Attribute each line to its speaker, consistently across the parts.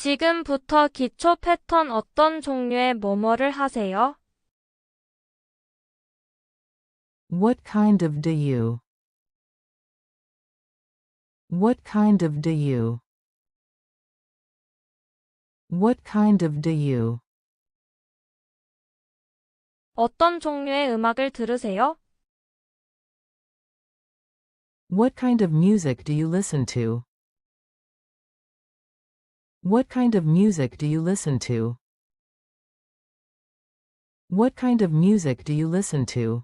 Speaker 1: 지금부터 기초 패턴 어떤 종류의 뭐뭐를 하세요?
Speaker 2: What kind of do you? What kind of do you? What kind of do you?
Speaker 1: 어떤 종류의 음악을 들으세요?
Speaker 2: What kind of music do you listen to? What kind of music do you listen to? What kind of music do you listen to?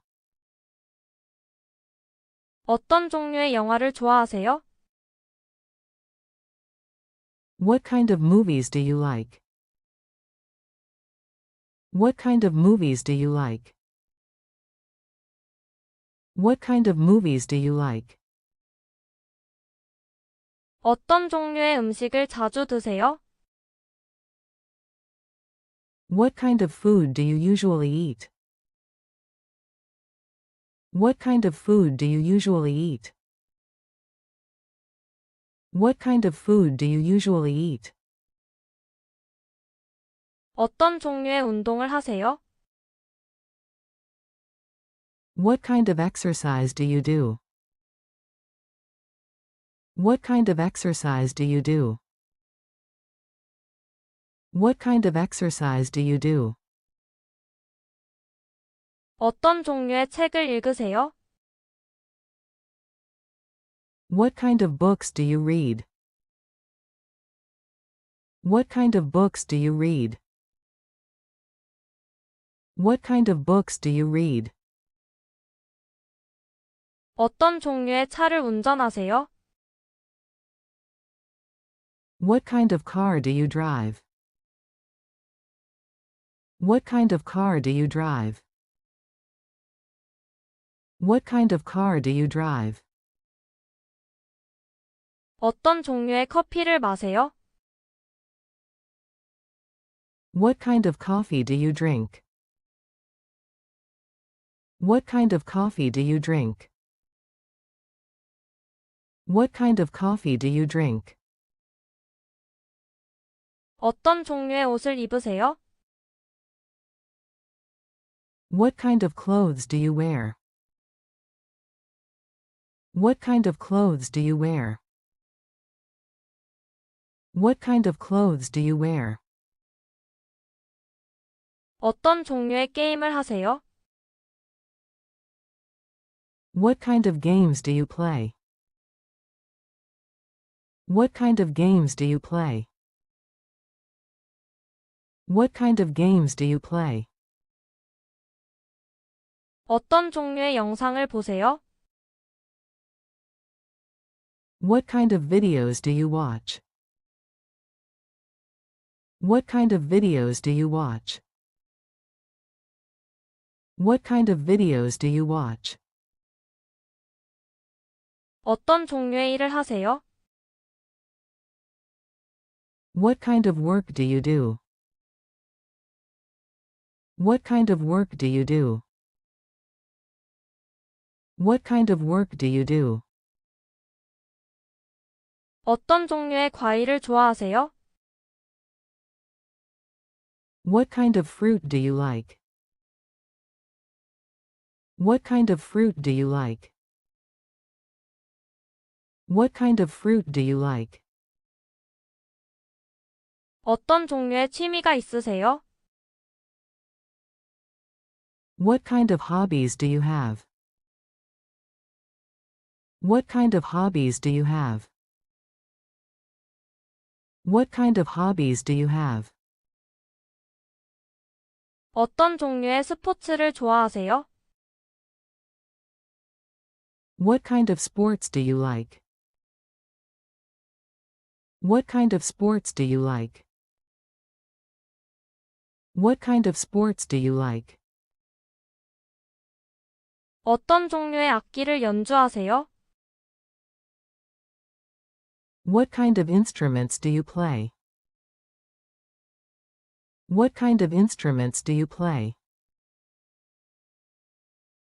Speaker 1: 어떤 종류의 영화를 좋아하세요?
Speaker 2: What kind of movies do you like? What kind of movies do you like? What kind of movies do you like?
Speaker 1: 어떤 종류의 음식을 자주 드세요?
Speaker 2: What kind of food do you usually eat? What kind of food do you usually eat? What kind of food do you usually eat?
Speaker 1: 어떤 종류의 운동을 하세요?
Speaker 2: What kind of exercise do you do? What kind of exercise do you do? What kind of exercise do you do?
Speaker 1: 어떤 종류의 책을 읽으세요?
Speaker 2: What kind of books do you read? What kind of books do you read? What kind of books do you read?
Speaker 1: 어떤 종류의 차를 운전하세요?
Speaker 2: What kind of car do you drive? What kind of car do you drive? What kind of car do you drive?
Speaker 1: 어떤 종류의 커피를 마세요?
Speaker 2: What kind of coffee do you drink? What kind of coffee do you drink? What kind of coffee do you drink?
Speaker 1: 어떤 종류의 옷을 입으세요?
Speaker 2: What kind of clothes do you wear? What kind of clothes do you wear? What kind of clothes do you wear?
Speaker 1: 어떤 종류의 게임을 하세요?
Speaker 2: What kind of games do you play? What kind of games do you play? What kind of games do you play?
Speaker 1: 어떤 종류의 영상을 보세요?
Speaker 2: What kind of videos do you watch? What kind of videos do you watch? What kind of videos do you watch?
Speaker 1: 어떤 종류의 일을 하세요?
Speaker 2: What kind of work do you do? What kind of work do you do? What kind of work do you do?
Speaker 1: 어떤 종류의 과일을 좋아하세요?
Speaker 2: What kind of fruit do you like? What kind of fruit do you like? What kind of fruit do you like?
Speaker 1: 어떤 종류의 취미가 있으세요?
Speaker 2: What kind of hobbies do you have? What kind of hobbies do you have? What kind of hobbies do you have?
Speaker 1: 어떤 종류의 스포츠를 좋아하세요?
Speaker 2: What kind of sports do you like? What kind of sports do you like? What kind of sports do you like?
Speaker 1: 어떤 종류의 악기를 연주하세요?
Speaker 2: What kind of instruments do you play? What kind of instruments do you play?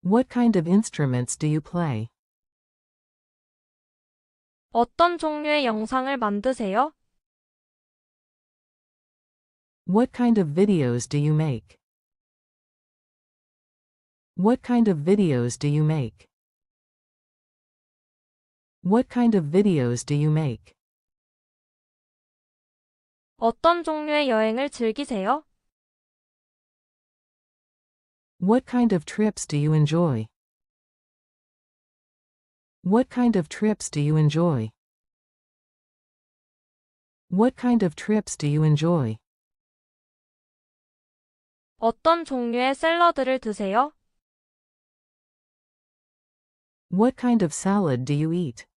Speaker 2: What kind of instruments do you play?
Speaker 1: 어떤 종류의 영상을 만드세요?
Speaker 2: What kind of videos do you make? What kind of videos do you make? What kind of videos do you make?
Speaker 1: 어떤 종류의 여행을 즐기세요?
Speaker 2: What kind of trips do you enjoy? What kind of trips do you enjoy? What kind of trips do you enjoy?
Speaker 1: 어떤 종류의 샐러드를 드세요?
Speaker 2: What kind of salad do you eat?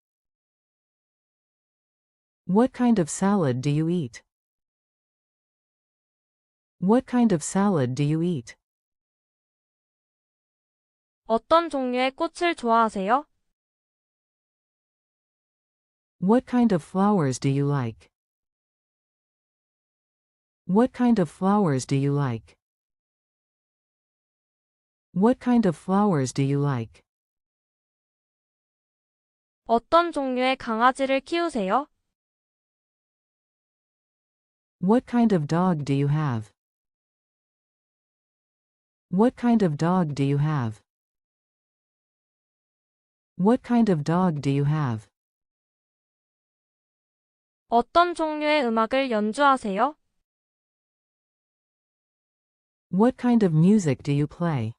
Speaker 2: What kind of salad do you eat? What kind of salad do you eat?
Speaker 1: 어떤 종류의 꽃을 좋아하세요?
Speaker 2: What kind of flowers do you like? What kind of flowers do you like? What kind of flowers do you like?
Speaker 1: 어떤 종류의 강아지를 키우세요?
Speaker 2: What kind of dog do you have? What kind of dog do you have? What kind of dog do you have?
Speaker 1: 어떤 종류의 음악을 연주하세요?
Speaker 2: What kind of music do you play?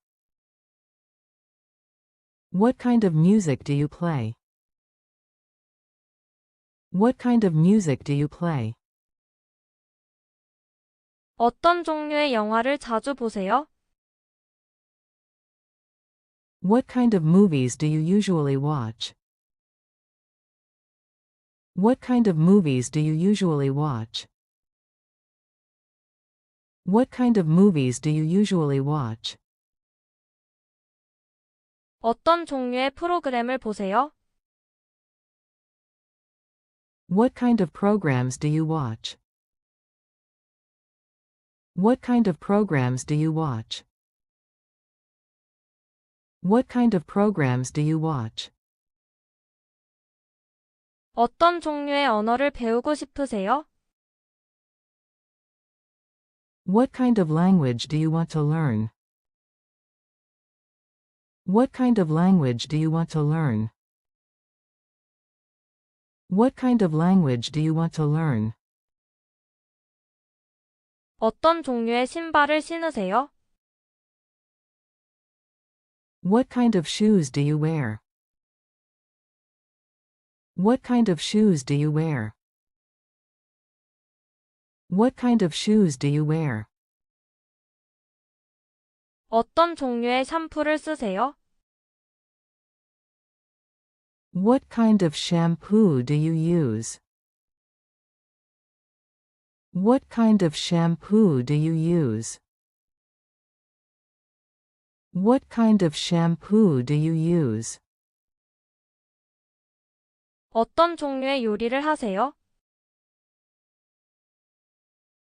Speaker 2: What kind of music do you play? What kind of music do you play?
Speaker 1: 어떤 종류의 영화를 자주 보세요?
Speaker 2: What kind of movies do you usually watch? What kind of movies do you usually watch? What kind of movies do you usually watch?
Speaker 1: 어떤 종류의 프로그램을 보세요?
Speaker 2: What kind of programs do you watch? What kind of programs do you watch? What kind of programs do you watch?
Speaker 1: 어떤 종류의 언어를 배우고 싶으세요?
Speaker 2: What kind of language do you want to learn? What kind of language do you want to learn? What kind of language do you want to learn?
Speaker 1: 어떤 종류의 신발을 신으세요?
Speaker 2: What kind of shoes do you wear? What kind of shoes do you wear? What kind of shoes do you wear?
Speaker 1: 어떤 종류의 샴푸를 쓰세요?
Speaker 2: What kind of shampoo do you use? What kind of shampoo do you use? What kind of shampoo do you use?
Speaker 1: 어떤 종류의 요리를 하세요?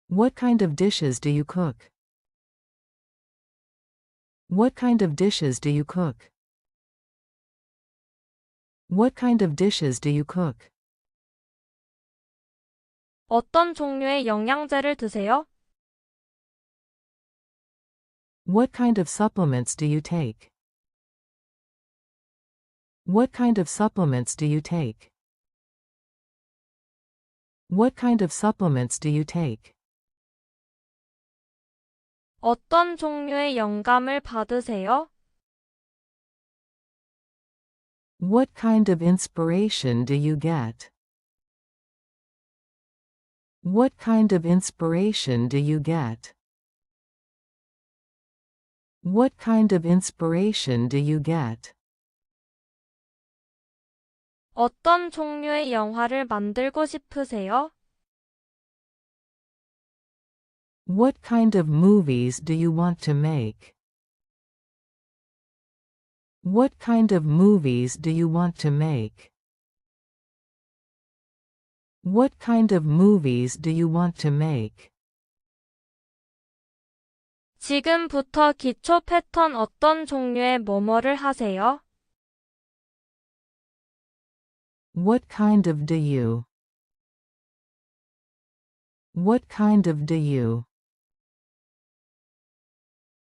Speaker 2: What kind of dishes do you cook? What kind of dishes do you cook? What kind of dishes do you cook?
Speaker 1: 어떤 종류의 영양제를 드세요?
Speaker 2: What kind of supplements do you take? What kind of supplements do you take? What kind of supplements do you take?
Speaker 1: 어떤 종류의 영감을 받으세요?
Speaker 2: What kind of inspiration do you get? What kind of inspiration do you get? What kind of inspiration do you get?
Speaker 1: 어떤 종류의 영화를 만들고 싶으세요?
Speaker 2: What kind of movies do you want to make? What kind of movies do you want to make? What kind of movies do you want to make?
Speaker 1: 지금부터 기초 패턴 어떤 종류의 뭐뭐를 하세요?
Speaker 2: What kind of do you? What kind of do you?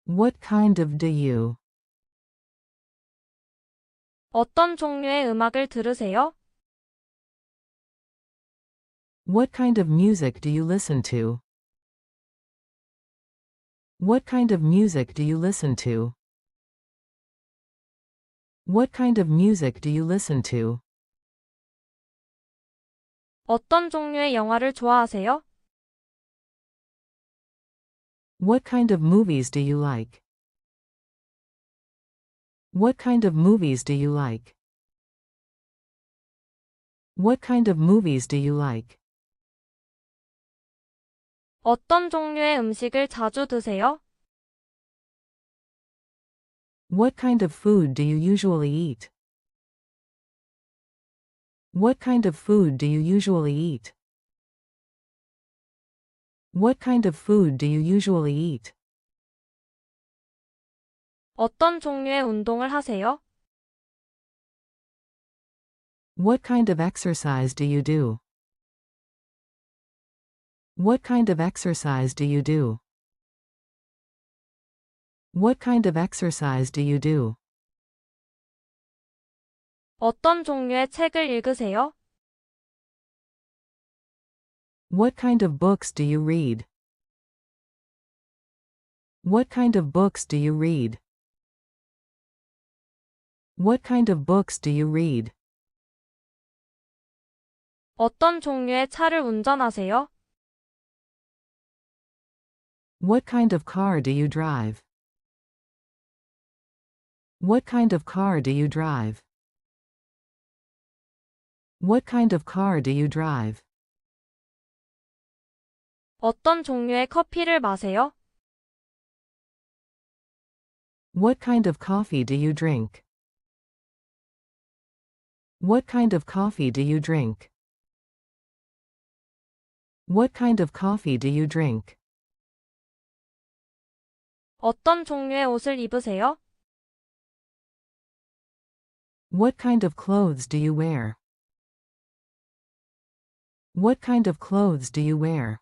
Speaker 2: What kind of do you?
Speaker 1: 어떤 종류의 음악을 들으세요?
Speaker 2: What kind of music do you listen to? What kind of music do you listen to? What kind of music do you listen to?
Speaker 1: 어떤 종류의 영화를 좋아하세요?
Speaker 2: What kind of movies do you like? What kind of movies do you like? What kind of movies do you like?
Speaker 1: 어떤 종류의 음식을 자주 드세요?
Speaker 2: What kind of food do you usually eat? What kind of food do you usually eat? What kind of food do you usually eat?
Speaker 1: 어떤 종류의 운동을 하세요?
Speaker 2: What kind of exercise do you do? What kind of exercise do you do? What kind of exercise do you do?
Speaker 1: 어떤 종류의 책을 읽으세요?
Speaker 2: What kind of books do you read? What kind of books do you read? What kind of books do you read?
Speaker 1: 어떤 종류의 차를 운전하세요?
Speaker 2: What kind of car do you drive? What kind of car do you drive? What kind of car do you drive?
Speaker 1: 어떤 종류의 커피를 마세요?
Speaker 2: What kind of coffee do you drink? What kind of coffee do you drink? What kind of coffee do you drink?
Speaker 1: 어떤 종류의 옷을 입으세요?
Speaker 2: What kind of clothes do you wear? What kind of clothes do you wear?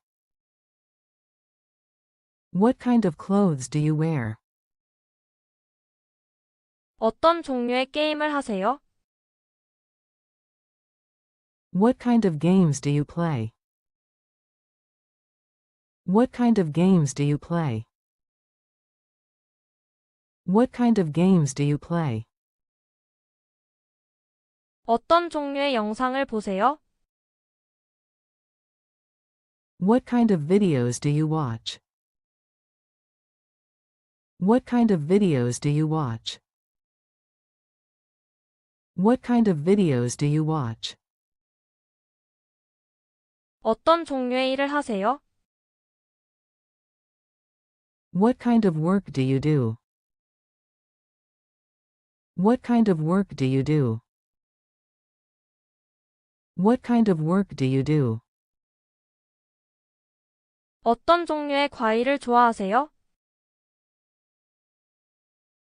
Speaker 2: What kind of clothes do you wear?
Speaker 1: 어떤 종류의 게임을 하세요?
Speaker 2: What kind of games do you play? What kind of games do you play? What kind of games do you play?
Speaker 1: 어떤 종류의 영상을 보세요?
Speaker 2: What kind of videos do you watch? What kind of videos do you watch? What kind of videos do you watch?
Speaker 1: 어떤 종류의 일을 하세요?
Speaker 2: What kind of work do you do? What kind of work do you do? What kind of work do you do?
Speaker 1: 어떤 종류의 과일을 좋아하세요?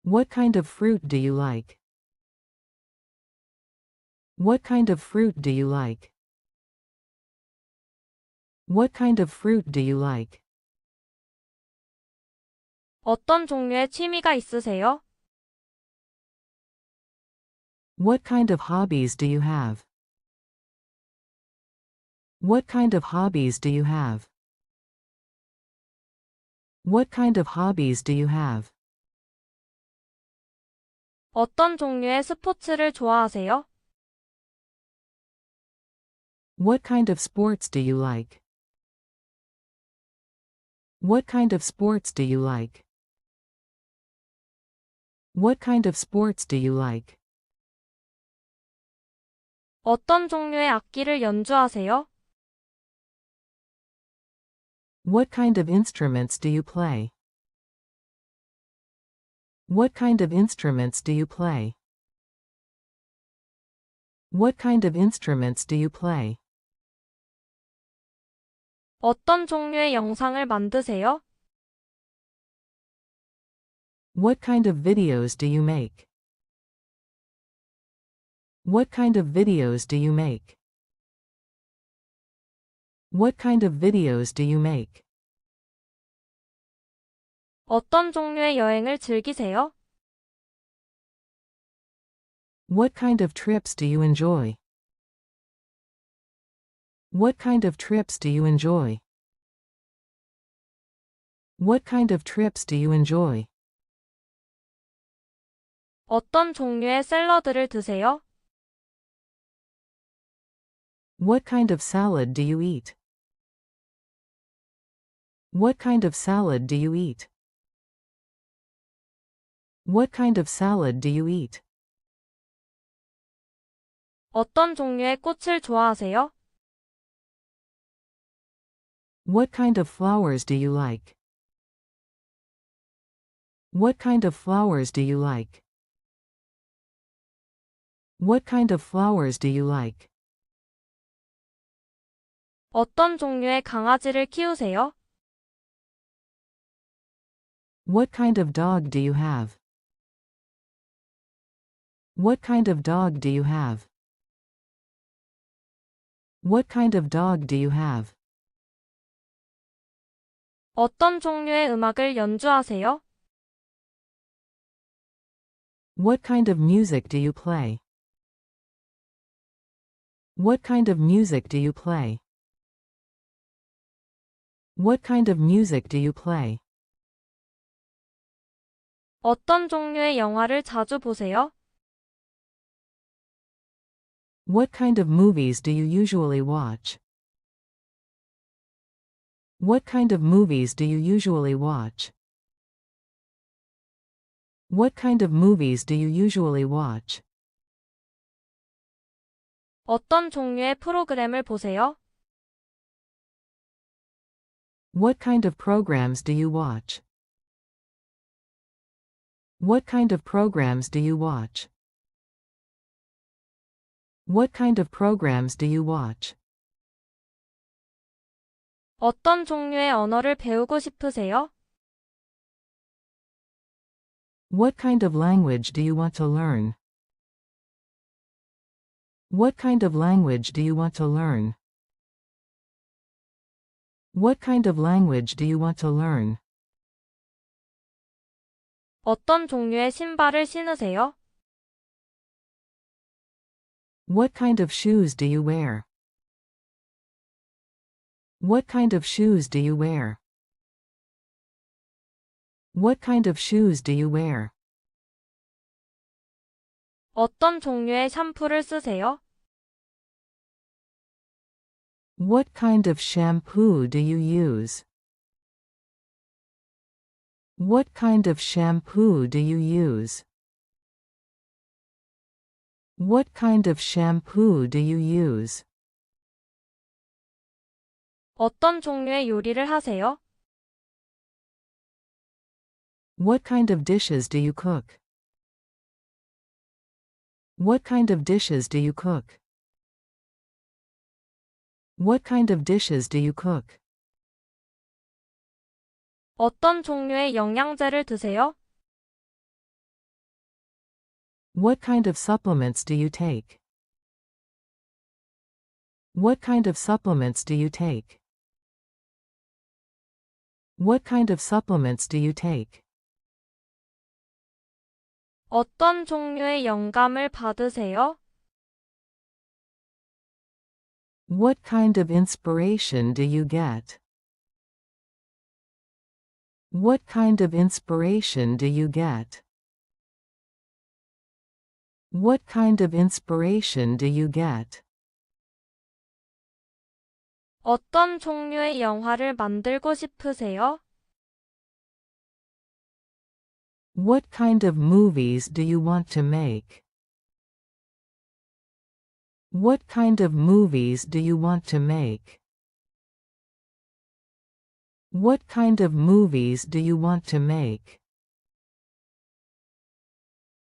Speaker 2: What kind of fruit do you like? What kind of fruit do you like? What kind of fruit do you like?
Speaker 1: 어떤 종류의 취미가 있으세요?
Speaker 2: What kind of hobbies do you have? What kind of hobbies do you have? What kind of hobbies do you have?
Speaker 1: 어떤 종류의 스포츠를 좋아하세요?
Speaker 2: What kind of sports do you like? What kind of sports do you like? What kind of sports do you like?
Speaker 1: 어떤 종류의 악기를 연주하세요?
Speaker 2: What kind of instruments do you play? What kind of instruments do you play? What kind of instruments do you play?
Speaker 1: 어떤 종류의 영상을 만드세요?
Speaker 2: What kind of videos do you make? What kind of videos do you make? What kind of videos do you make?
Speaker 1: 어떤 종류의 여행을 즐기세요?
Speaker 2: What kind of trips do you enjoy? What kind of trips do you enjoy? What kind of trips do you enjoy?
Speaker 1: 어떤 종류의 샐러드를 드세요?
Speaker 2: What kind of salad do you eat? What kind of salad do you eat? What kind of salad do you eat?
Speaker 1: 어떤 종류의 꽃을 좋아하세요?
Speaker 2: What kind of flowers do you like? What kind of flowers do you like? What kind of flowers do you like?
Speaker 1: 어떤 종류의 강아지를 키우세요?
Speaker 2: What kind of dog do you have? What kind of dog do you have? What kind of dog do you have?
Speaker 1: 어떤 종류의 음악을 연주하세요?
Speaker 2: What kind of music do you play? What kind of music do you play? What kind of music do you play?
Speaker 1: 어떤 종류의 영화를 자주 보세요?
Speaker 2: What kind of movies do you usually watch? What kind of movies do you usually watch? What kind of movies do you usually watch?
Speaker 1: 어떤 종류의 프로그램을 보세요?
Speaker 2: What kind of programs do you watch? What kind of programs do you watch? What kind of programs do you watch?
Speaker 1: 어떤 종류의 언어를 배우고 싶으세요?
Speaker 2: What kind of language do you want to learn? What kind of language do you want to learn? What kind of language do you want to learn?
Speaker 1: 어떤 종류의 신발을 신으세요?
Speaker 2: What kind of shoes do you wear? What kind of shoes do you wear? What kind of shoes do you wear?
Speaker 1: 어떤 종류의 샴푸를 쓰세요?
Speaker 2: What kind of shampoo do you use? What kind of shampoo do you use? What kind of shampoo do you use?
Speaker 1: 어떤 종류의 요리를 하세요?
Speaker 2: What kind of dishes do you cook? What kind of dishes do you cook? What kind of dishes do you cook?
Speaker 1: 어떤 종류의 영양제를 드세요?
Speaker 2: What kind of supplements do you take? What kind of supplements do you take? What kind of supplements do you take?
Speaker 1: 어떤 종류의 영감을 받으세요?
Speaker 2: What kind of inspiration do you get? What kind of inspiration do you get? What kind of inspiration do you get?
Speaker 1: 어떤 종류의 영화를 만들고 싶으세요?
Speaker 2: What kind of movies do you want to make? What kind of movies do you want to make? What kind of movies do you want to make?